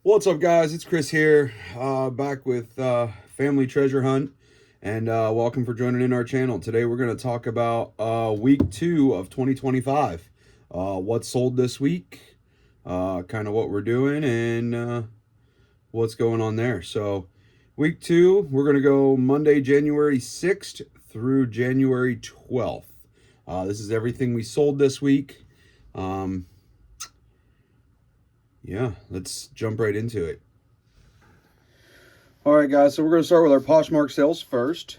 What's up, guys? It's Chris here, back with Family Treasure Hunt, and welcome for joining in our channel. Today, we're going to talk about week 2 of 2025. What sold this week, kind of what we're doing, and what's going on there. So, week 2, we're going to go Monday, January 6th through January 12th. This is everything we sold this week. Yeah, let's jump right into it. All right, guys, so we're going to start with our Poshmark sales first.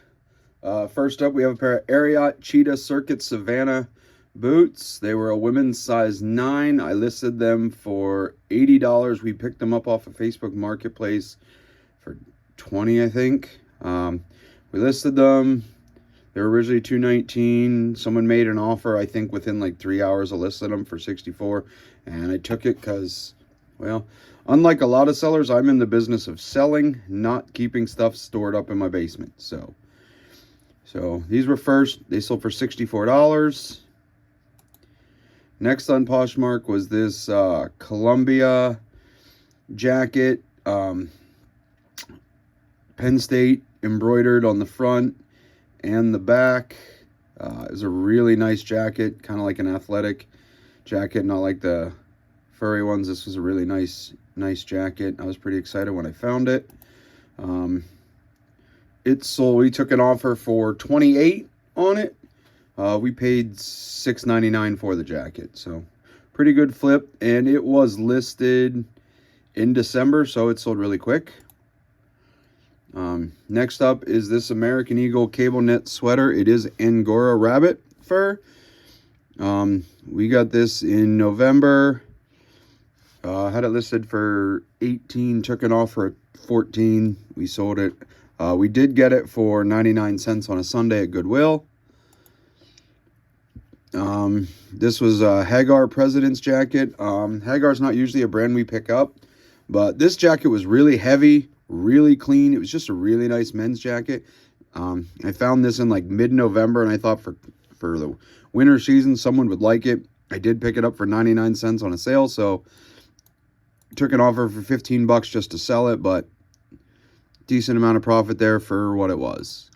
First up, we have a pair of Ariat Cheetah Circuit Savannah boots. They were a women's size 9. I listed them for $80. We picked them up off of Facebook Marketplace for $20, I think. We listed them. They were originally $219. Someone made an offer, I think, within like 3 hours. I listed them for $64, and I took it because, well, unlike a lot of sellers, I'm in the business of selling, not keeping stuff stored up in my basement. So these were first. They sold for $64. Next on Poshmark was this Columbia jacket, Penn State embroidered on the front and the back. It was a really nice jacket, kind of like an athletic jacket, not like the furry ones. This was a really nice jacket. I was pretty excited when I found it. It sold. We took an offer for $28 on it. We paid $6.99 for the jacket, so pretty good flip. And it was listed in December, so it sold really quick. Next up is this American Eagle cable knit sweater. It is Angora rabbit fur. We got this in November. Had it listed for $18, took an offer at $14. We sold it. We did get it for 99 cents on a Sunday at Goodwill. This was a Hagar President's jacket. Hagar's not usually a brand we pick up, but this jacket was really heavy, really clean. It was just a really nice men's jacket. I found this in like mid-November, and I thought for the winter season, someone would like it. I did pick it up for 99 cents on a sale, so took an offer for $15 just to sell it, but decent amount of profit there for what it was.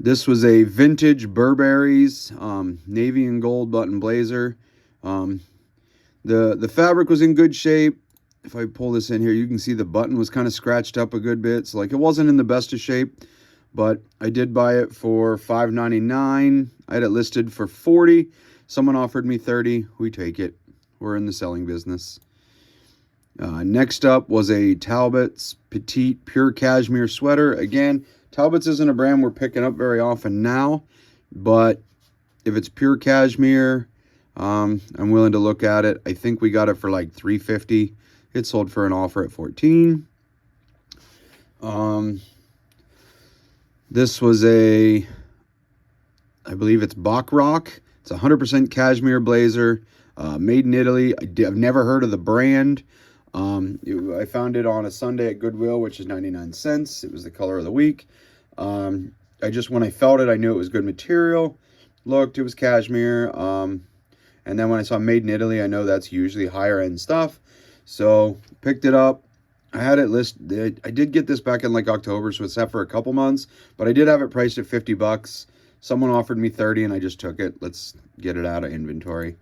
This was a vintage Burberry's navy and gold button blazer. The fabric was in good shape. If I pull this in here, you can see the button was kind of scratched up a good bit. So like it wasn't in the best of shape, but I did buy it for $5.99. I had it listed for $40. Someone offered me $30. We take it. We're in the selling business. Next up was a Talbot's Petite Pure Cashmere sweater. Again, Talbot's isn't a brand we're picking up very often now, but if it's pure cashmere, I'm willing to look at it. I think we got it for like $3.50. It sold for an offer at $14. This was I believe it's Bach Rock. It's a 100% cashmere blazer. Made in Italy. I've never heard of the brand. I found it on a Sunday at Goodwill, which is 99 cents. It was the color of the week. When I felt it, I knew it was good material. Looked, it was cashmere. And then when I saw made in Italy, I know that's usually higher end stuff. So picked it up. I had it listed. I did get this back in like October, so it's set for a couple months. But I did have it priced at $50. Someone offered me $30, and I just took it. Let's get it out of inventory.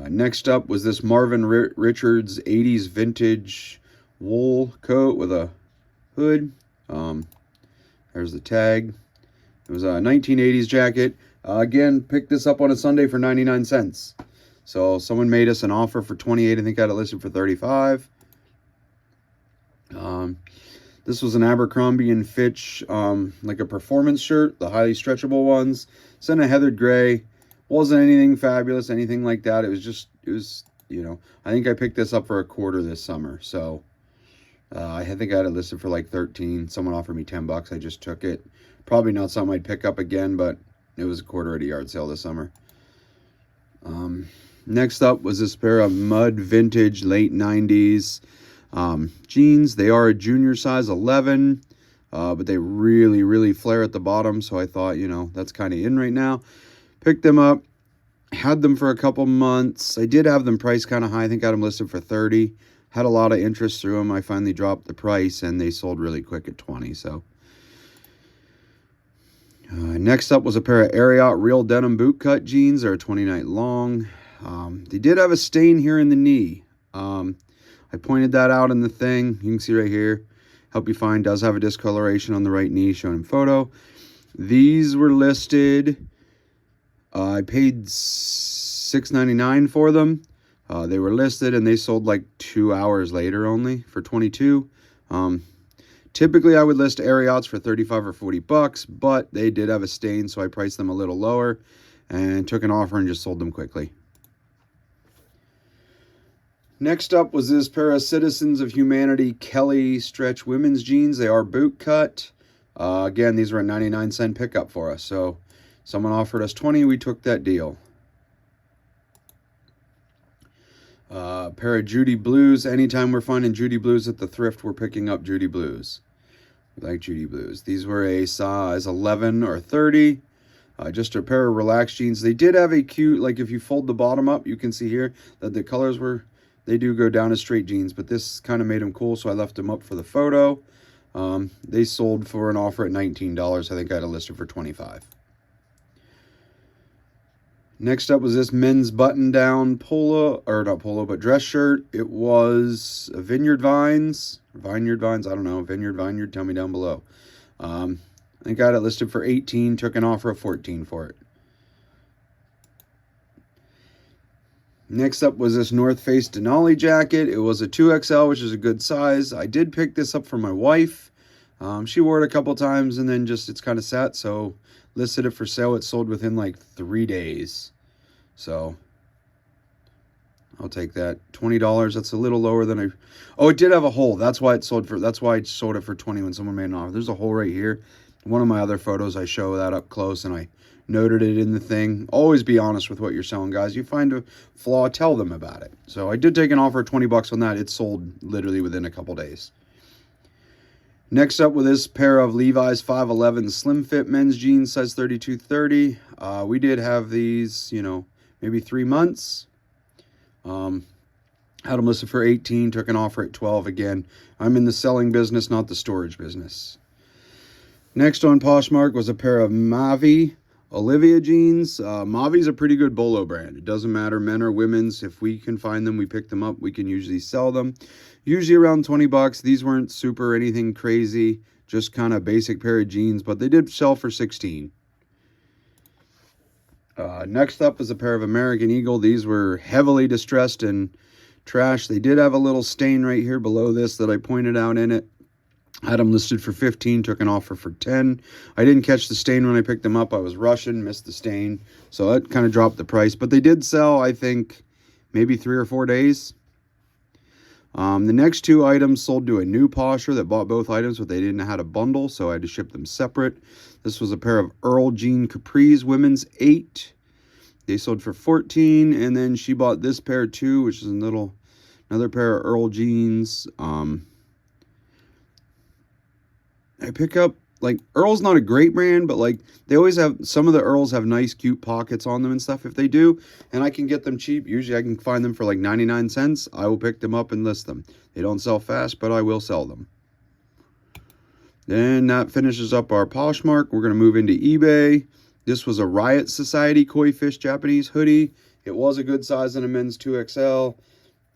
Next up was this Marvin Richards 80s vintage wool coat with a hood. There's the tag. It was a 1980s jacket. Again, picked this up on a Sunday for 99 cents. So someone made us an offer for $28. I think I had it listed for $35. This was an Abercrombie and Fitch, like a performance shirt, the highly stretchable ones. It's in a heathered gray. Wasn't anything fabulous, anything like that. It was, I think I picked this up for $25 this summer. So I think I had it listed for like $13. Someone offered me $10. I just took it. Probably not something I'd pick up again, but it was $25 at a yard sale this summer. Next up was this pair of mud vintage late 90s jeans. They are a junior size 11, but they really flare at the bottom. So I thought, that's kind of in right now. Picked them up. Had them for a couple months. I did have them priced kind of high. I think I had them listed for 30. Had a lot of interest through them. I finally dropped the price, and they sold really quick at 20. So next up was a pair of Ariat real denim bootcut jeans. They're 29 long. They did have a stain here in the knee. I pointed that out in the thing. You can see right here. Help you find does have a discoloration on the right knee shown in photo. These were listed. I paid $6.99 for them. They were listed and they sold like 2 hours later only for 22. Typically I would list Ariats for 35 or 40 bucks, but they did have a stain, so I priced them a little lower and took an offer and just sold them quickly. Next up was this pair of Citizens of Humanity Kelly stretch women's jeans. They are boot cut. Again, these were a 99-cent pickup for us. So someone offered us 20, we took that deal. Pair of Judy Blues. Anytime we're finding Judy Blues at the thrift, we're picking up Judy Blues. We like Judy Blues. These were a size 11 or 30. Just a pair of relaxed jeans. They did have a cute, like if you fold the bottom up, you can see here that the colors were, they do go down as straight jeans, but this kind of made them cool, so I left them up for the photo. They sold for an offer at $19. I think I had it listed for $25. Next up was this men's button-down polo, or not polo, but dress shirt. It was a Vineyard Vines, I don't know, Vineyard, tell me down below. I think I had it listed for $18, took an offer of $14 for it. Next up was this North Face Denali jacket. It was a 2XL, which is a good size. I did pick this up for my wife. She wore it a couple times and then just, it's kind of sat, so listed it for sale. It sold within like 3 days. So I'll take that. $20. That's a little lower than I. Oh, it did have a hole. That's why it sold for. That's why I sold it for 20 when someone made an offer. There's a hole right here. One of my other photos, I show that up close and I noted it in the thing. Always be honest with what you're selling, guys. You find a flaw, tell them about it. So I did take an offer of 20 bucks on that. It sold literally within a couple days. Next up with this pair of Levi's 511 Slim Fit men's jeans, size 32-30. We did have these, you know, maybe 3 months. Had them listed for 18, took an offer at 12 again. I'm in the selling business, not the storage business. Next on Poshmark was a pair of Mavi Olivia jeans. Mavi's a pretty good bolo brand. It doesn't matter, men or women's. If we can find them, we pick them up. We can usually sell them. Usually around 20 bucks. These weren't super anything crazy. Just kind of basic pair of jeans, but they did sell for 16. Next up is a pair of American Eagle. These were heavily distressed and trash. They did have a little stain right here below this that I pointed out in it. Had them listed for 15, took an offer for 10. I didn't catch the stain when I picked them up. I was rushing, missed the stain. So that kind of dropped the price. But they did sell, I think, maybe 3 or 4 days. The next 2 items sold to a new posher that bought both items, but they didn't know how to bundle, so I had to ship them separate. This was a pair of Earl Jean Capris women's 8. They sold for 14, and then she bought this pair too, which is another pair of Earl jeans. I pick up, like, Earl's not a great brand, but like they always have, some of the Earls have nice cute pockets on them and stuff. If they do, and I can get them cheap, usually I can find them for like 99 cents. I will pick them up and list them. They don't sell fast, but I will sell them. Then that finishes up our Poshmark. We're going to move into eBay. This was a Riot Society Koi Fish Japanese hoodie. It was a good size in a men's 2XL.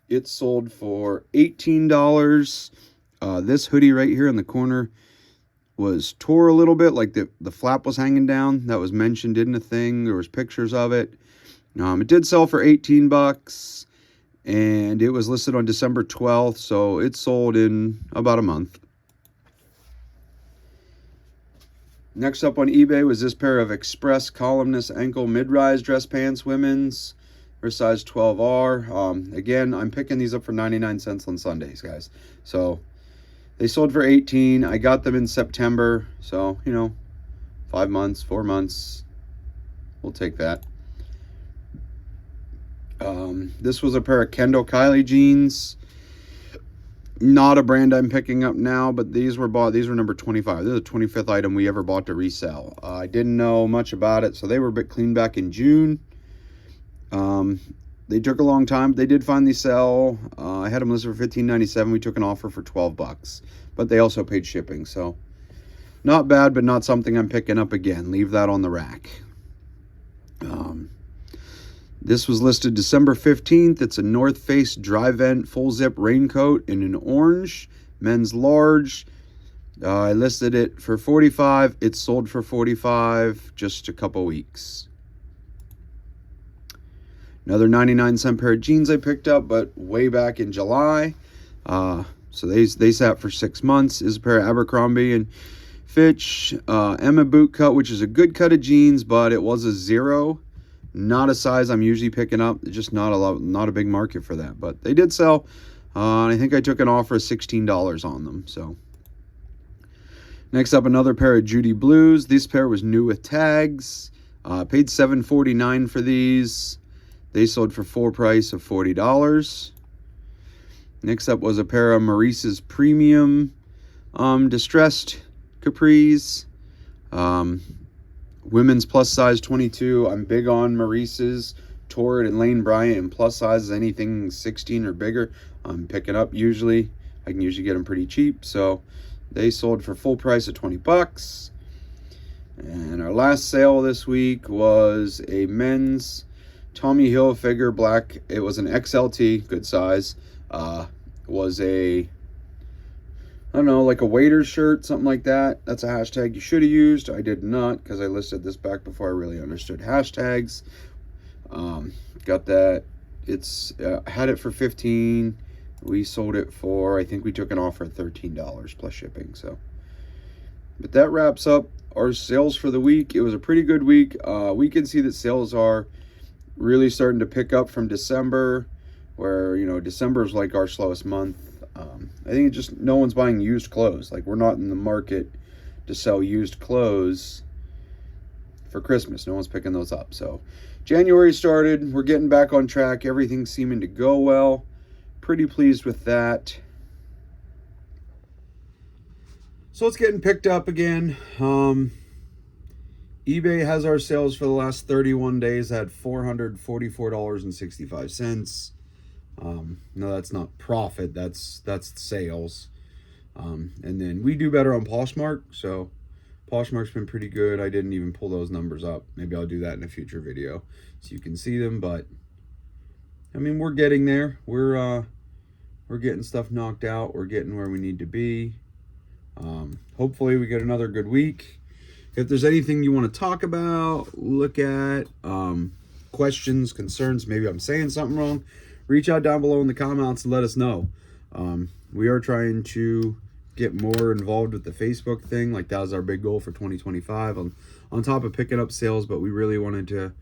It sold for $18. This hoodie right here in the corner was tore a little bit, like the flap was hanging down. That was mentioned in the thing. There was pictures of it. It did sell for 18 bucks, and it was listed on December 12th, so it sold in about a month. Next up on eBay was this pair of Express columnist ankle mid-rise dress pants, women's. They're size 12R. Again, I'm picking these up for 99 cents on Sundays, guys. So they sold for 18. I got them in September. So, 5 months, 4 months. We'll take that. This was a pair of Kendall Kylie jeans. Not a brand I'm picking up now, but these were bought. These were number 25. This is the 25th item we ever bought to resell. I didn't know much about it, so they were a bit clean back in June. They took a long time. They did finally sell. I had them listed for $15.97. We took an offer for $12, but they also paid shipping. So not bad, but not something I'm picking up again. Leave that on the rack. This was listed December 15th. It's a North Face dry vent full zip raincoat in an orange, men's large. I listed it for $45. It's sold for $45 just a couple weeks. Another 99-cent pair of jeans I picked up, but way back in July. So they sat for 6 months. Is a pair of Abercrombie and Fitch Emma boot cut, which is a good cut of jeans, but it was a 0. Not a size I'm usually picking up. Just not a big market for that. But they did sell. And I think I took an offer of $16 on them. So next up, another pair of Judy Blues. This pair was new with tags. Paid $7.49 for these. They sold for full price of $40. Next up was a pair of Maurice's Premium distressed capris. Women's plus size 22. I'm big on Maurice's, Torrid, and Lane Bryant, and plus sizes, anything 16 or bigger, I'm picking up usually. I can usually get them pretty cheap. So they sold for full price of $20. And our last sale this week was a men's Tommy Hilfiger black. It was an XLT, good size. Was a, I don't know, like a waiter's shirt, something like that. That's a hashtag you should have used. I did not, because I listed this back before I really understood hashtags. Got that. It's had it for $15. We sold it for, I think we took an offer at $13 plus shipping. So, but that wraps up our sales for the week. It was a pretty good week. We can see that sales are really starting to pick up from December, where, you know, December is like our slowest month. I think it's just no one's buying used clothes. Like, we're not in the market to sell used clothes for Christmas. No one's picking those up. So January started. We're getting back on track. Everything's seeming to go well. Pretty pleased with that. So it's getting picked up again. eBay has our sales for the last 31 days at $444.65. No, that's not profit. That's sales. And then we do better on Poshmark. So Poshmark's been pretty good. I didn't even pull those numbers up. Maybe I'll do that in a future video so you can see them. But I mean, we're getting there. We're getting stuff knocked out. We're getting where we need to be. Hopefully we get another good week. If there's anything you want to talk about, look at, questions, concerns, maybe I'm saying something wrong, reach out down below in the comments and let us know. We are trying to get more involved with the Facebook thing. Like, that was our big goal for 2025 on top of picking up sales, but we really wanted to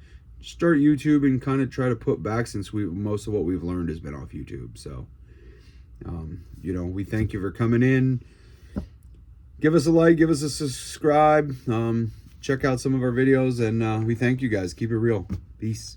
start YouTube and kind of try to put back, since most of what we've learned has been off YouTube. So, you know, we thank you for coming in. Give us a like, give us a subscribe, check out some of our videos, and we thank you guys. Keep it real. Peace.